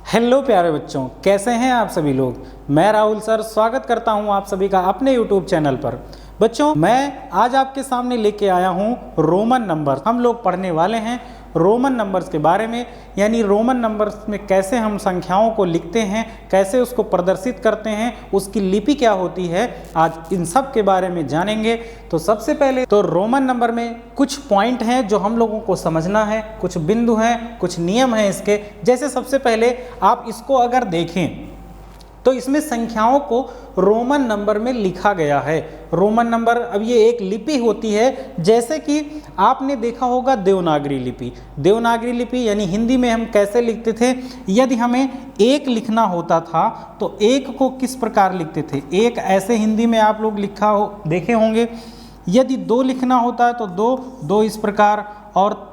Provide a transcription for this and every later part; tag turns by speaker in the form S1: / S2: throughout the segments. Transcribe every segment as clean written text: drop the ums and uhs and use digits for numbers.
S1: Hello प्यारे बच्चों, कैसे हैं आप सभी लोग। मैं राहुल सर स्वागत करता हूं आप सभी का अपने यूट्यूब चैनल पर। बच्चों, मैं आज आपके सामने लेके आया हूं रोमन नंबर। हम लोग पढ़ने वाले हैं रोमन नंबर्स के बारे में, यानी रोमन नंबर्स में कैसे हम संख्याओं को लिखते हैं, कैसे उसको प्रदर्शित करते हैं, उसकी लिपि क्या होती है, आज इन सब के बारे में जानेंगे। तो सबसे पहले तो रोमन नंबर में कुछ पॉइंट हैं जो हम लोगों को समझना है, कुछ बिंदु हैं, कुछ नियम हैं इसके। जैसे सबसे पहले आप इसको अगर देखें तो इसमें संख्याओं को रोमन नंबर में लिखा गया है। रोमन नंबर, अब ये एक लिपि होती है, जैसे कि आपने देखा होगा देवनागरी लिपि। देवनागरी लिपि यानी हिंदी में हम कैसे लिखते थे, यदि हमें एक लिखना होता था तो एक को किस प्रकार लिखते थे। एक ऐसे हिंदी में आप लोग लिखा हो देखे होंगे। यदि दो लिखना होता है तो दो इस प्रकार, और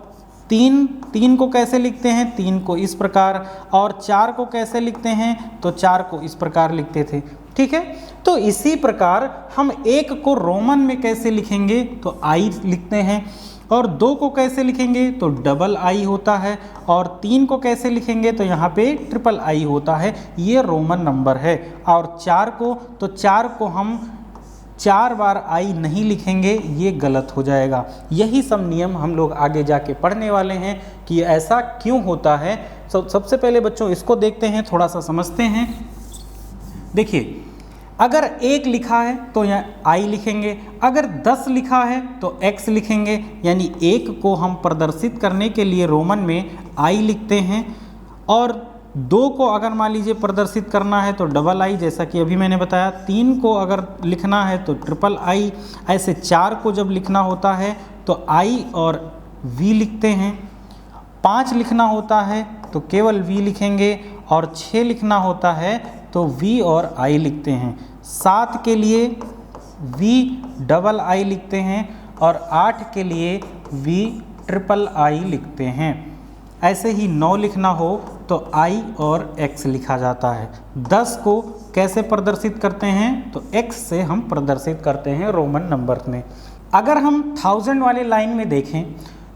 S1: तीन को कैसे लिखते हैं, तीन को इस प्रकार, और चार को कैसे लिखते हैं तो चार को इस प्रकार लिखते थे। ठीक है, तो इसी प्रकार हम एक को रोमन में कैसे लिखेंगे तो आई लिखते हैं, और दो को कैसे लिखेंगे तो डबल आई होता है, और तीन को कैसे लिखेंगे तो यहाँ पे ट्रिपल आई होता है। ये रोमन नंबर है। और चार को हम 4 बार आई नहीं लिखेंगे, ये गलत हो जाएगा। यही सब नियम हम लोग आगे जाके पढ़ने वाले हैं कि ऐसा क्यों होता है। सबसे पहले बच्चों इसको देखते हैं, थोड़ा सा समझते हैं। देखिए, अगर 1 लिखा है तो यहाँ आई लिखेंगे, अगर 10 लिखा है तो x लिखेंगे, यानी 1 को हम प्रदर्शित करने के लिए रोमन में आई लिखते हैं। और 2 को अगर मान लीजिए प्रदर्शित करना है तो डबल आई, जैसा कि अभी मैंने बताया। 3 को अगर लिखना है तो ट्रिपल आई। ऐसे 4 को जब लिखना होता है तो आई और वी लिखते हैं। 5 लिखना होता है तो केवल वी लिखेंगे, और 6 लिखना होता है तो वी और आई लिखते हैं। 7 के लिए वी डबल आई लिखते हैं, और 8 के लिए वी ट्रिपल आई लिखते हैं। ऐसे ही 9 लिखना हो तो आई और x लिखा जाता है। 10 को कैसे प्रदर्शित करते हैं तो x से हम प्रदर्शित करते हैं रोमन नंबर में। अगर हम 1000 वाले लाइन में देखें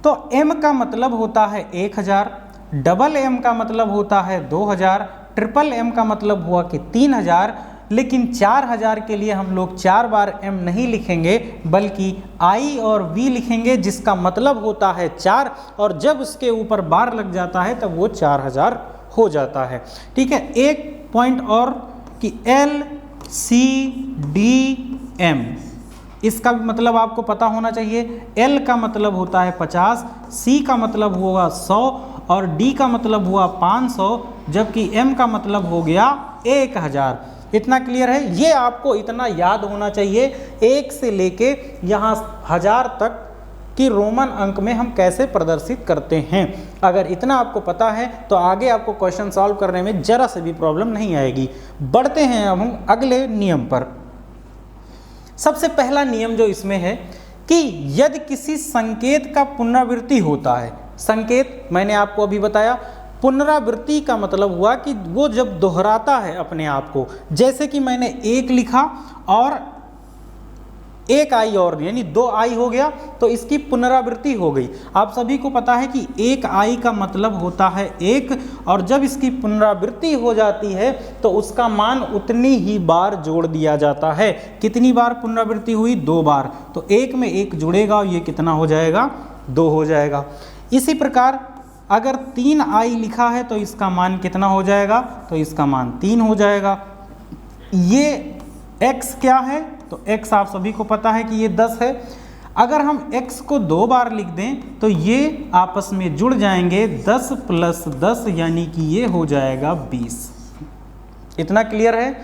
S1: तो m का मतलब होता है 1000, डबल m का मतलब होता है 2000, ट्रिपल m का मतलब हुआ कि 3000। लेकिन 4000 के लिए हम लोग 4 बार m नहीं लिखेंगे, बल्कि i और v लिखेंगे, जिसका मतलब होता है 4, और जब उसके ऊपर बार लग जाता है तब वो 4000 हो जाता है। ठीक है, एक पॉइंट और कि L C D M, इसका भी मतलब आपको पता होना चाहिए। L का मतलब होता है 50, C का मतलब होगा 100, और D का मतलब हुआ 500, जबकि M का मतलब हो गया 1000। इतना क्लियर है। ये आपको इतना याद होना चाहिए, 1 से लेके यहाँ 1000 तक कि रोमन अंक में हम कैसे प्रदर्शित करते हैं। अगर इतना आपको पता है तो आगे आपको क्वेश्चन सॉल्व करने में जरा से भी प्रॉब्लम नहीं आएगी। बढ़ते हैं अब हम अगले नियम पर। सबसे पहला नियम जो इसमें है कि यदि किसी संकेत का पुनरावृत्ति होता है, संकेत मैंने आपको अभी बताया, पुनरावृत्ति का मतलब हुआ कि वो जब दोहराता है अपने आप को, जैसे कि मैंने 1 लिखा और 1 आई और यानी 2 आई हो गया, तो इसकी पुनरावृत्ति हो गई। आप सभी को पता है कि 1 आई का मतलब होता है 1, और जब इसकी पुनरावृत्ति हो जाती है तो उसका मान उतनी ही बार जोड़ दिया जाता है। कितनी बार पुनरावृत्ति हुई? 2 बार। तो 1 में 1 जुड़ेगा और ये कितना हो जाएगा? 2 हो जाएगा। इसी प्रकार अगर 3 आई लिखा है तो इसका मान कितना हो जाएगा? तो इसका मान 3 हो जाएगा। ये x क्या है? तो x आप सभी को पता है कि ये 10 है। अगर हम x को 2 बार लिख दें तो ये आपस में जुड़ जाएंगे, 10 + 10 यानी कि ये हो जाएगा 20। इतना क्लियर है।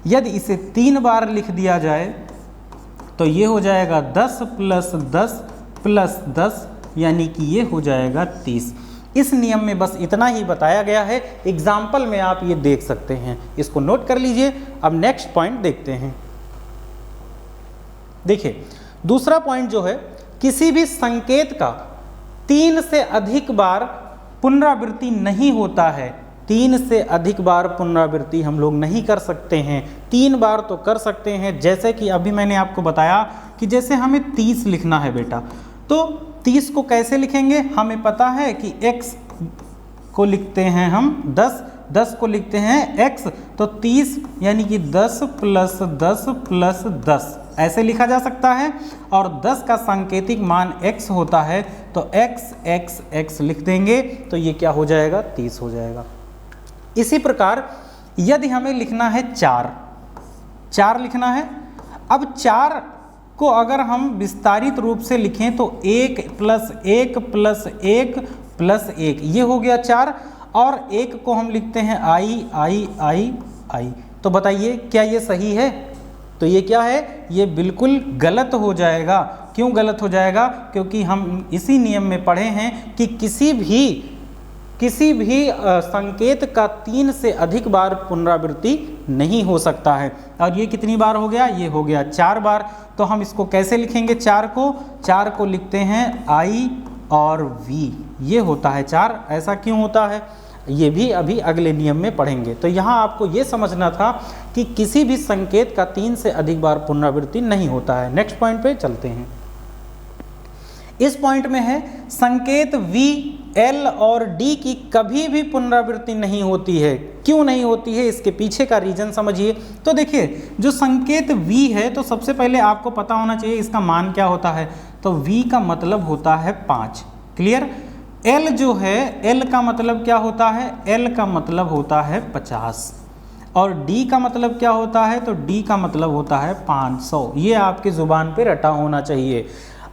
S1: यदि इसे 3 बार लिख दिया जाए तो ये हो जाएगा 10 + 10 + 10 यानी कि ये हो जाएगा 30। इस नियम में बस इतना ही बताया गया है। एग्जाम्पल में आप ये देख सकते हैं, इसको नोट कर लीजिए। अब नेक्स्ट पॉइंट देखते हैं। देखिए, दूसरा पॉइंट जो है, किसी भी संकेत का 3 से अधिक बार पुनरावृत्ति नहीं होता है। 3 से अधिक बार पुनरावृत्ति हम लोग नहीं कर सकते हैं। 3 बार तो कर सकते हैं, जैसे कि अभी मैंने आपको बताया कि जैसे हमें 30 लिखना है बेटा, तो 30 को कैसे लिखेंगे? हमें पता है कि x को लिखते हैं हम 10, 10 को लिखते हैं x, तो 30 यानी कि 10 प्लस 10 प्लस 10 ऐसे लिखा जा सकता है। और 10 का सांकेतिक मान x होता है, तो x x x लिख देंगे, तो ये क्या हो जाएगा, 30 हो जाएगा। इसी प्रकार यदि हमें लिखना है 4 लिखना है। अब 4 को अगर हम विस्तारित रूप से लिखें तो 1 प्लस 1 प्लस 1 प्लस 1 ये हो गया 4, और 1 को हम लिखते हैं I। तो बताइए क्या ये सही है? तो ये क्या है, ये बिल्कुल गलत हो जाएगा। क्यों गलत हो जाएगा? क्योंकि हम इसी नियम में पढ़े हैं कि किसी भी संकेत का 3 से अधिक बार पुनरावृत्ति नहीं हो सकता है। और ये कितनी बार हो गया, ये हो गया 4 बार। तो हम इसको कैसे लिखेंगे, 4 को लिखते हैं I और V, ये होता है 4। ऐसा क्यों होता है, ये भी अभी अगले नियम में पढ़ेंगे। तो यहाँ आपको ये समझना था कि किसी भी संकेत का 3 से अधिक बार पुनरावृत्ति नहीं होता है। नेक्स्ट पॉइंट पे चलते हैं। इस पॉइंट में है संकेत V, L और D की कभी भी पुनरावृत्ति नहीं होती है। क्यों नहीं होती है, इसके पीछे का रीजन समझिए। तो देखिए, जो संकेत V है, तो सबसे पहले आपको पता होना चाहिए इसका मान क्या होता है। तो V का मतलब होता है 5, क्लियर। L जो है, L का मतलब क्या होता है, L का मतलब होता है 50, और D का मतलब क्या होता है, तो D का मतलब होता है 500। ये आपकी ज़ुबान पे रटा होना चाहिए।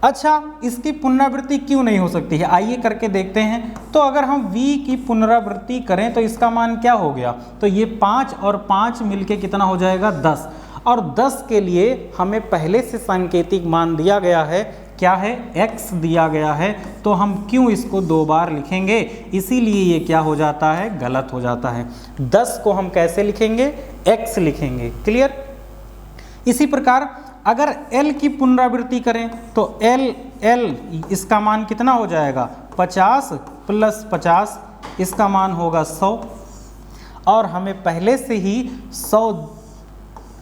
S1: अच्छा, इसकी पुनरावृत्ति क्यों नहीं हो सकती है, आइए करके देखते हैं। तो अगर हम V की पुनरावृत्ति करें तो इसका मान क्या हो गया, तो ये 5 और 5 मिलके कितना हो जाएगा, 10। और 10 के लिए हमें पहले से सांकेतिक मान दिया गया है, क्या है, x दिया गया है। तो हम क्यों इसको 2 बार लिखेंगे, इसीलिए ये क्या हो जाता है, गलत हो जाता है। 10 को हम कैसे लिखेंगे, x लिखेंगे, क्लियर। इसी प्रकार अगर L की पुनरावृत्ति करें तो L इसका मान कितना हो जाएगा, 50 प्लस 50, इसका मान होगा 100। और हमें पहले से ही 100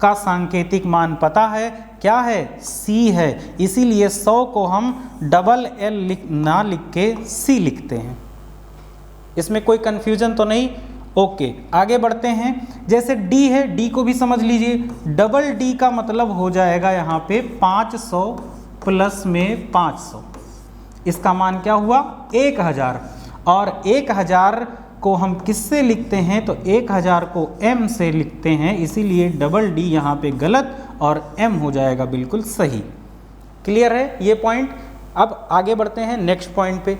S1: का सांकेतिक मान पता है, क्या है, C है। इसीलिए 100 को हम डबल L ना लिख के C लिखते हैं। इसमें कोई कन्फ्यूजन तो नहीं, ओके। आगे बढ़ते हैं। जैसे D है, D को भी समझ लीजिए। डबल D का मतलब हो जाएगा यहाँ पे 500 प्लस में 500, इसका मान क्या हुआ, 1000। और 1000 को हम किससे लिखते हैं, तो 1000 को M से लिखते हैं, इसीलिए डबल D यहाँ पे गलत और M हो जाएगा बिल्कुल सही। क्लियर है ये पॉइंट। अब आगे बढ़ते हैं नेक्स्ट पॉइंट पे।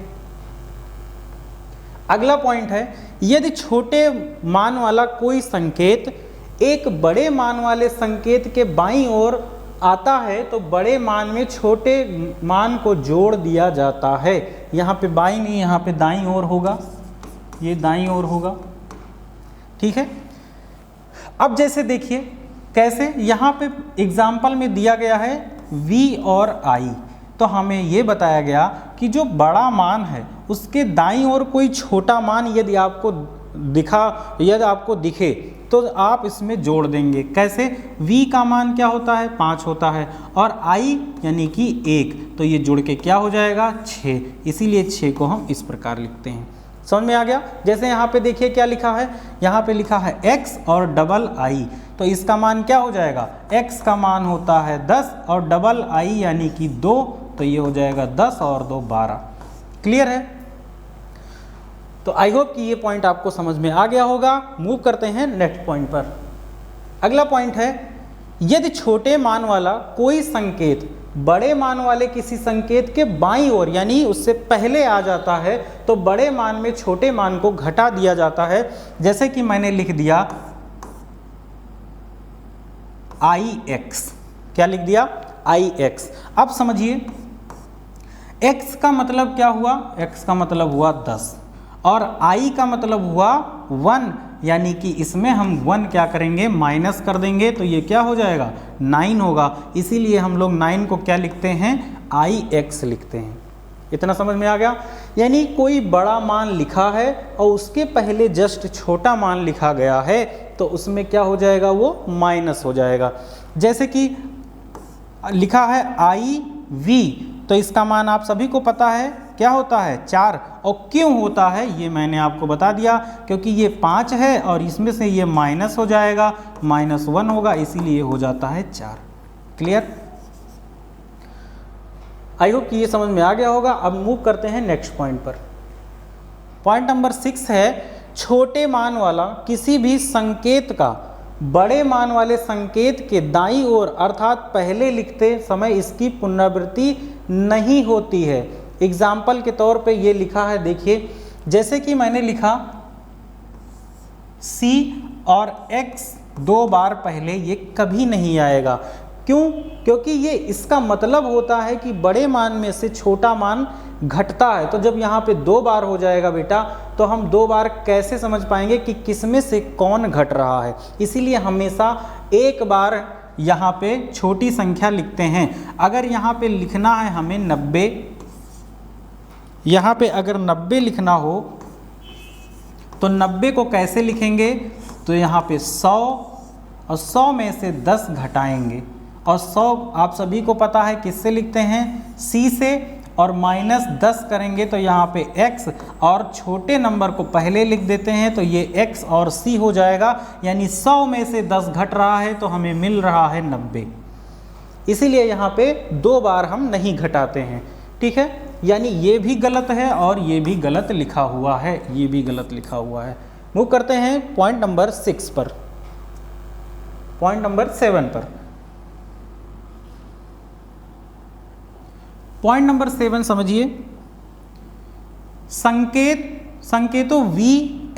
S1: अगला पॉइंट है, यदि छोटे मान वाला कोई संकेत एक बड़े मान वाले संकेत के बाईं ओर आता है तो बड़े मान में छोटे मान को जोड़ दिया जाता है। यहाँ पे बाईं नहीं, यहाँ पे दाईं ओर होगा, ये दाईं ओर होगा, ठीक है। अब जैसे देखिए कैसे, यहाँ पे एग्जाम्पल में दिया गया है V और I। तो हमें ये बताया गया कि जो बड़ा मान है उसके दाईं ओर कोई छोटा मान यदि आपको दिखे तो आप इसमें जोड़ देंगे। कैसे, V का मान क्या होता है, 5 होता है, और I यानी कि 1, तो ये जुड़ के क्या हो जाएगा, 6। इसीलिए 6 को हम इस प्रकार लिखते हैं। समझ में आ गया। जैसे यहाँ पे देखिए क्या लिखा है, यहाँ पे लिखा है x और डबल I, तो इसका मान क्या हो जाएगा, x का मान होता है 10 और डबल I यानी कि 2, तो ये हो जाएगा 10 और 2 12। क्लियर है। तो आई होप कि ये पॉइंट आपको समझ में आ गया होगा। मूव करते हैं नेक्स्ट पॉइंट पर। अगला पॉइंट है, यदि छोटे मान वाला कोई संकेत बड़े मान वाले किसी संकेत के बाईं ओर यानी उससे पहले आ जाता है तो बड़े मान में छोटे मान को घटा दिया जाता है। जैसे कि मैंने लिख दिया IX, क्या लिख दिया, IX। अब समझिए x का मतलब क्या हुआ, x का मतलब हुआ 10 और I का मतलब हुआ 1, यानी कि इसमें हम 1 क्या करेंगे, माइनस कर देंगे, तो ये क्या हो जाएगा, 9 होगा। इसीलिए हम लोग 9 को क्या लिखते हैं, IX लिखते हैं। इतना समझ में आ गया। यानी कोई बड़ा मान लिखा है और उसके पहले जस्ट छोटा मान लिखा गया है तो उसमें क्या हो जाएगा, वो माइनस हो जाएगा। जैसे कि लिखा है IV, तो इसका मान आप सभी को पता है क्या होता है 4। और क्यों होता है ये मैंने आपको बता दिया, क्योंकि ये 5 है और इसमें से ये माइनस हो जाएगा, -1 होगा, इसीलिए हो जाता है 4। क्लियर? आई होप कि ये समझ में आ गया होगा। अब मूव करते हैं नेक्स्ट पॉइंट पर। पॉइंट नंबर 6 है छोटे मान वाला किसी भी संकेत का बड़े मान वाले संकेत के दाईं ओर अर्थात पहले लिखते समय इसकी पुनरावृत्ति नहीं होती है। एग्जाम्पल के तौर पे ये लिखा है, देखिए जैसे कि मैंने लिखा C और X 2 बार पहले, ये कभी नहीं आएगा। क्यों? क्योंकि ये इसका मतलब होता है कि बड़े मान में से छोटा मान घटता है। तो जब यहाँ पे 2 बार हो जाएगा बेटा, तो हम 2 बार कैसे समझ पाएंगे कि किसमें से कौन घट रहा है। इसीलिए हमेशा एक बार यहाँ पे छोटी संख्या लिखते हैं। अगर यहाँ पे लिखना है हमें 90, यहाँ पे अगर 90 लिखना हो तो 90 को कैसे लिखेंगे? तो यहाँ पे 100 और 100 में से 10 घटाएंगे, और 100 आप सभी को पता है किससे लिखते हैं? C से, और -10 करेंगे तो यहाँ पे x और छोटे नंबर को पहले लिख देते हैं, तो ये x और c हो जाएगा। यानी 100 में से 10 घट रहा है तो हमें मिल रहा है 90। इसीलिए यहाँ पे 2 बार हम नहीं घटाते हैं। ठीक है, यानी ये भी गलत है और ये भी गलत लिखा हुआ है, ये भी गलत लिखा हुआ है। मूव करते हैं पॉइंट नंबर 6 पर। पॉइंट नंबर 7 पर। पॉइंट नंबर 7 समझिए, संकेतों V,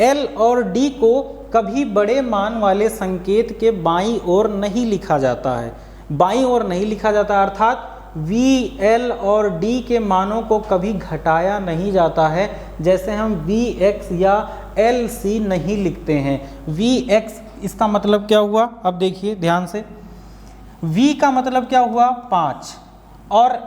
S1: L और D को कभी बड़े मान वाले संकेत के बाईं ओर नहीं लिखा जाता है। बाईं ओर नहीं लिखा जाता अर्थात V, L और D के मानों को कभी घटाया नहीं जाता है। जैसे हम Vx या LC नहीं लिखते हैं। Vx इसका मतलब क्या हुआ? अब देखिए ध्यान से, V का मतलब क्या हुआ? 5, और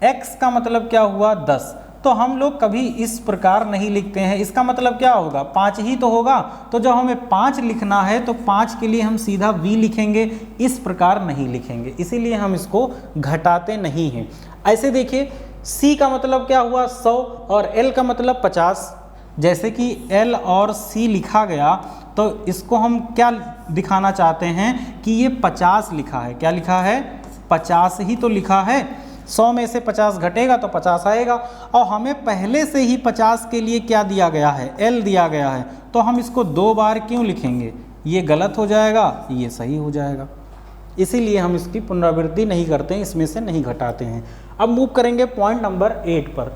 S1: x का मतलब क्या हुआ? 10। तो हम लोग कभी इस प्रकार नहीं लिखते हैं। इसका मतलब क्या होगा? 5 ही तो होगा। तो जब हमें 5 लिखना है तो 5 के लिए हम सीधा v लिखेंगे, इस प्रकार नहीं लिखेंगे। इसीलिए हम इसको घटाते नहीं हैं। ऐसे देखिए, c का मतलब क्या हुआ? 100, और l का मतलब 50। जैसे कि l और c लिखा गया तो इसको हम क्या दिखाना चाहते हैं कि ये 50 लिखा है। क्या लिखा है? 50 ही तो लिखा है। 100 में से 50 घटेगा तो 50 आएगा, और हमें पहले से ही 50 के लिए क्या दिया गया है? L दिया गया है। तो हम इसको 2 बार क्यों लिखेंगे? ये गलत हो जाएगा, ये सही हो जाएगा। इसीलिए हम इसकी पुनरावृत्ति नहीं करते हैं, इसमें से नहीं घटाते हैं। अब मूव करेंगे पॉइंट नंबर 8 पर।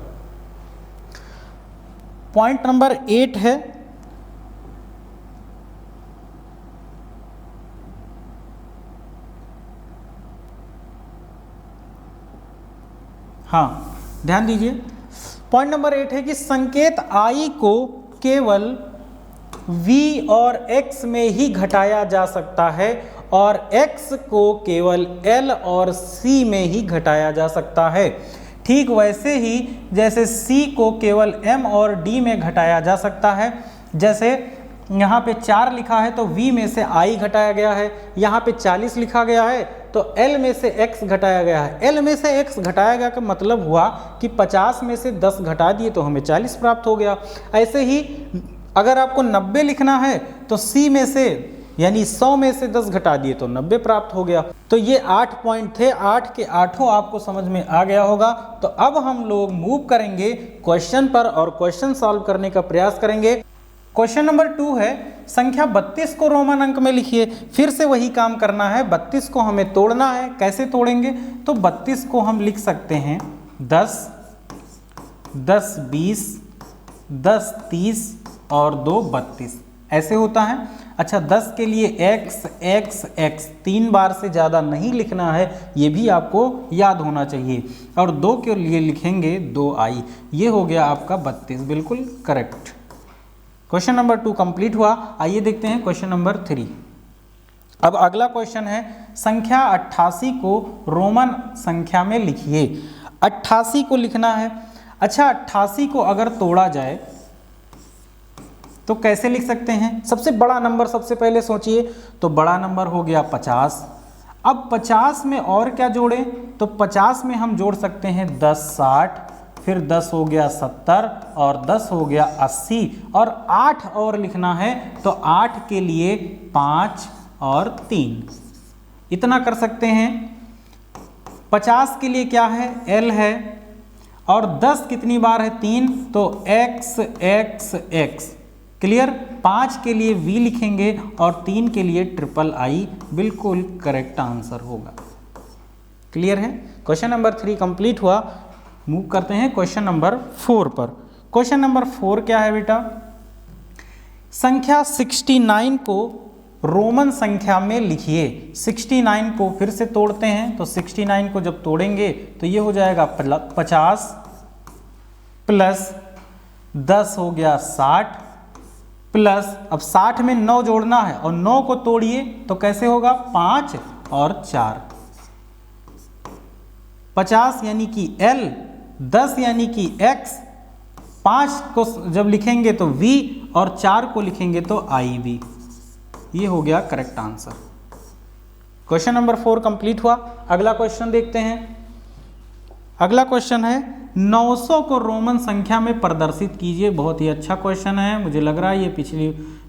S1: पॉइंट नंबर 8 है हाँ, ध्यान दीजिए। पॉइंट नंबर 8 है कि संकेत I को केवल V और X में ही घटाया जा सकता है, और X को केवल L और C में ही घटाया जा सकता है। ठीक वैसे ही जैसे C को केवल M और D में घटाया जा सकता है। जैसे यहाँ पे 4 लिखा है तो V में से I घटाया गया है। यहाँ पे 40 लिखा गया है तो L में से X घटाया गया है। L में से X घटाया गया का मतलब हुआ कि 50 में से 10 घटा दिए तो हमें 40 प्राप्त हो गया। ऐसे ही अगर आपको 90 लिखना है तो C में से यानी 100 में से 10 घटा दिए तो 90 प्राप्त हो गया। तो ये 8 पॉइंट थे, 8 के 8 आपको समझ में आ गया होगा। तो अब हम लोग मूव करेंगे क्वेश्चन पर और क्वेश्चन सॉल्व करने का प्रयास करेंगे। क्वेश्चन नंबर 2 है, संख्या 32 को रोमन अंक में लिखिए। फिर से वही काम करना है, 32 को हमें तोड़ना है। कैसे तोड़ेंगे? तो 32 को हम लिख सकते हैं 10, 10 20, 10 30 और 2 32, ऐसे होता है। अच्छा, 10 के लिए x x x 3 बार से ज़्यादा नहीं लिखना है, ये भी आपको याद होना चाहिए। और 2 के लिए लिखेंगे 2i। ये हो गया आपका 32, बिल्कुल करेक्ट। क्वेश्चन नंबर 2 कंप्लीट हुआ। आइए देखते हैं क्वेश्चन नंबर 3। अब अगला क्वेश्चन है, संख्या 88 को रोमन संख्या में लिखिए। 88 को लिखना है। अच्छा, 88 को अगर तोड़ा जाए तो कैसे लिख सकते हैं? सबसे बड़ा नंबर सबसे पहले सोचिए, तो बड़ा नंबर हो गया 50। अब 50 में और क्या जोड़ें? तो 50 में हम जोड़ सकते हैं 10 60, फिर 10 हो गया 70 और 10 हो गया 80 और 8 और लिखना है तो 8 के लिए 5 और 3 इतना कर सकते हैं। 50 के लिए क्या है, L है और 10 कितनी बार है 3 तो x x x क्लियर। 5 के लिए V लिखेंगे और 3 के लिए III बिल्कुल करेक्ट आंसर होगा। क्लियर है। क्वेश्चन नंबर 3 कंप्लीट हुआ। मूव करते हैं क्वेश्चन नंबर 4 पर। क्वेश्चन नंबर 4 क्या है बेटा, संख्या 69 को रोमन संख्या में लिखिए। 69 को फिर से तोड़ते हैं तो 69 को जब तोड़ेंगे तो ये हो जाएगा 50 प्लस 10 हो गया 60 प्लस, अब 60 में 9 जोड़ना है और 9 को तोड़िए तो कैसे होगा 5 और 4। 50 यानी कि L, 10 यानी कि X, 5 को जब लिखेंगे तो V और 4 को लिखेंगे तो IV। ये हो गया correct answer. Question number 4 complete हुआ। अगला क्वेश्चन देखते हैं। अगला क्वेश्चन है 900 को रोमन संख्या में प्रदर्शित कीजिए। बहुत ही अच्छा क्वेश्चन है, मुझे लग रहा है ये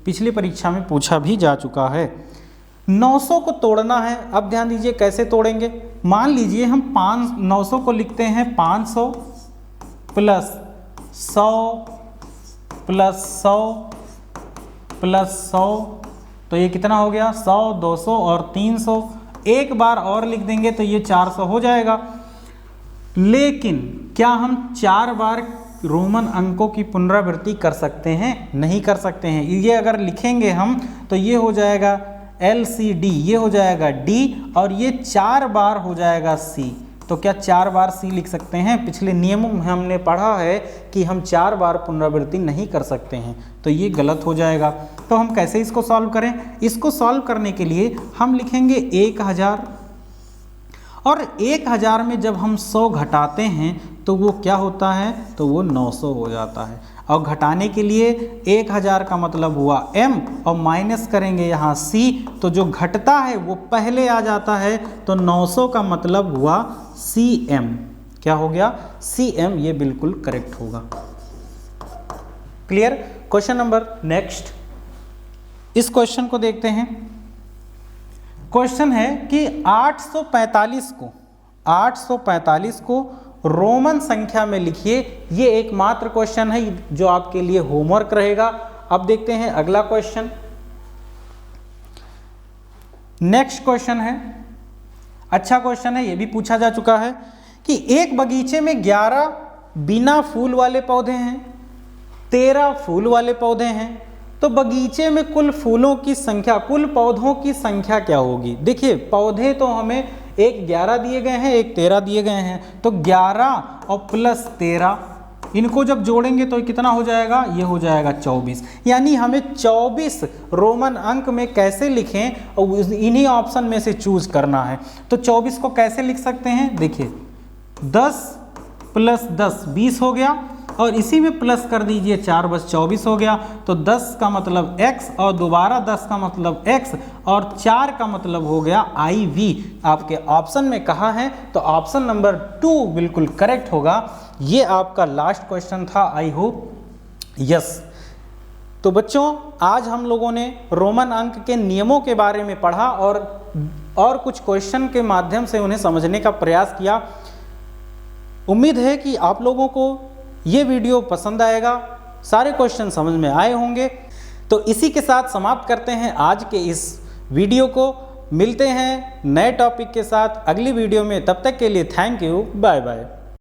S1: पिछली परीक्षा में पूछा भी जा चुका है। 900 को तोड़ना है। अब ध्यान दीजिए कैसे तोड़ेंगे। मान लीजिए हम 900 को लिखते हैं 500 प्लस 100 प्लस 100 प्लस 100 तो ये कितना हो गया 100, 200 और 300। एक बार और लिख देंगे तो ये 400 हो जाएगा। लेकिन क्या हम 4 बार रोमन अंकों की पुनरावृत्ति कर सकते हैं? नहीं कर सकते हैं। ये अगर लिखेंगे हम तो ये हो जाएगा LCD, ये हो जाएगा D और ये 4 बार हो जाएगा C। तो क्या 4 बार C लिख सकते हैं? पिछले नियमों में हमने पढ़ा है कि हम 4 बार पुनरावृत्ति नहीं कर सकते हैं, तो ये गलत हो जाएगा। तो हम कैसे इसको सॉल्व करें? इसको सॉल्व करने के लिए हम लिखेंगे 1000 और 1000 में जब हम 100 घटाते हैं तो वो क्या होता है, तो वो 900 हो जाता है। और घटाने के लिए 1000 का मतलब हुआ M और माइनस करेंगे यहाँ C, तो जो घटता है वो पहले आ जाता है, तो 900 का मतलब हुआ CM। क्या हो गया? CM। ये बिल्कुल करेक्ट होगा। क्लियर। क्वेश्चन नंबर नेक्स्ट, इस क्वेश्चन को देखते हैं। क्वेश्चन है कि 845 को रोमन संख्या में लिखिए। ये एकमात्र क्वेश्चन है जो आपके लिए होमवर्क रहेगा। अब देखते हैं अगला क्वेश्चन। नेक्स्ट क्वेश्चन है, अच्छा क्वेश्चन है, ये भी पूछा जा चुका है कि एक बगीचे में 11 बिना फूल वाले पौधे हैं, 13 फूल वाले पौधे हैं, तो बगीचे में कुल फूलों की संख्या, कुल पौधों की संख्या क्या होगी? देखिए पौधे तो हमें एक 11 दिए गए हैं, एक 13 दिए गए हैं, तो 11 और प्लस 13 इनको जब जोड़ेंगे तो कितना हो जाएगा? ये हो जाएगा 24। यानी हमें 24 रोमन अंक में कैसे लिखें और इन्हीं ऑप्शन में से चूज करना है। तो 24 को कैसे लिख सकते हैं? देखिए 10 प्लस 10 20 हो गया और इसी में प्लस कर दीजिए 4 बस 24 हो गया। तो 10 का मतलब x और दोबारा 10 का मतलब x और 4 का मतलब हो गया IV। आपके ऑप्शन में कहा है तो ऑप्शन नंबर 2 बिल्कुल करेक्ट होगा। ये आपका लास्ट क्वेश्चन था। I hope yes. तो बच्चों आज हम लोगों ने रोमन अंक के नियमों के बारे में पढ़ा और कुछ क्वेश्चन के माध्यम से उन्हें समझने का प्रयास किया। उम्मीद है कि आप लोगों को ये वीडियो पसंद आएगा, सारे क्वेश्चन समझ में आए होंगे। तो इसी के साथ समाप्त करते हैं आज के इस वीडियो को। मिलते हैं नए टॉपिक के साथ अगली वीडियो में। तब तक के लिए थैंक यू, बाय बाय।